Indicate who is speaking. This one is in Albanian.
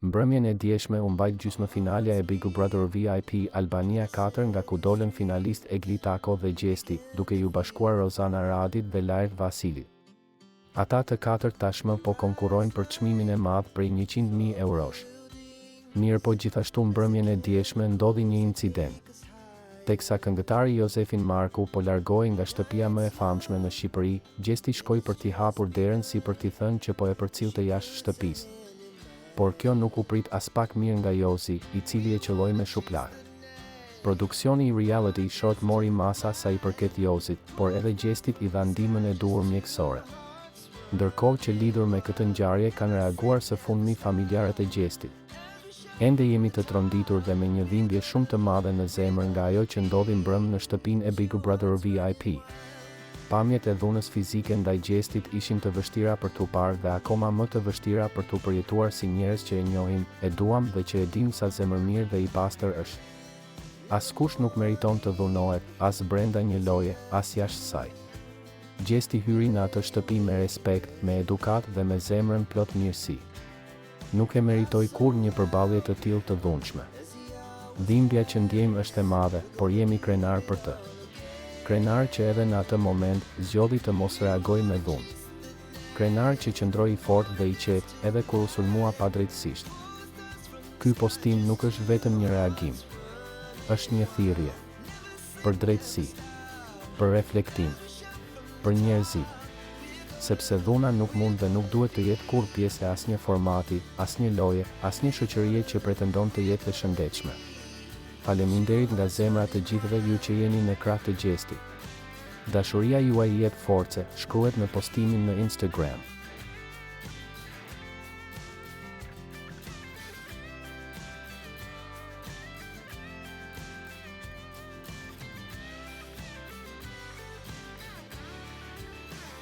Speaker 1: Mbrëmjen e dieshme u mbajt gjysmëfinalja e Big Brother VIP Albania 4 nga ku dolën finalist Eglitako dhe Gjesti, duke ju bashkuar Rozana Radit dhe Lajr Vasilit. Ata të katërt tashmë po konkurrojnë për çmimin e madh prej 100.000 eurosh. Mirë po gjithashtu mbrëmjen e dieshme ndodhi një incident. Teksa këngëtari Josefin Marku po largohej nga shtëpia më e famshme në Shqipëri, Gjesti shkoi për t'i hapur derën si për t'i thënë që po e përcillte jashtë shtëpisë. Por kjo nuk u prit as pak mirë nga Josi, i cili e qelloi me shuplar. Produksioni i reality short mori masa sa i përket Josit, por edhe Gjestit i dha ndihmën e duhur mjekësore. Ndërkohë që lidhur me këtë ngjarje kanë reaguar së fundmi familjarët e Gjestit. Ende jemi të tronditur dhe me një dhimbje shumë të madhe në zemër nga ajo që ndodhi mbrëmë në shtëpinë e Big Brother VIP. Pamjet e dhunës fizike ndaj Gjestit ishin të vështira për t'u parë dhe akoma më të vështira për t'u përjetuar si njerëz që e njohim, e duam dhe që e dim sa zemërmirë dhe i pastër është. Askush nuk meriton të dhunohet, as brenda një loje, as jashtë saj. Gjesti hyri në atë shtëpi me respekt, me edukat dhe me zemrën plot mirësi. Nuk e meritoi kur një përballje të tillë të dhunshme. Dhimbja që ndjejmë është e madhe, por jemi krenar për të. Krenar që edhe në atë moment zgjodhi të mos reagoj me dhunë. Krenar që qëndroi i fortë dhe i qetë edhe kur u sulmua padrejtësisht. Ky postim nuk është vetëm një reagim. Është një thirrje për drejtësi, për reflektim, për njerëzi. Sepse dhuna nuk mund dhe nuk duhet të jetë kur pjesë e asnjë formati, asnjë loje, asnjë shoqërie që pretendon të jetë e shëndetshme. Faleminderit nga zemra të gjithëve ju që jeni në krah të Gjestit. Dashuria juaj jep force, shkruhet në postimin në Instagram.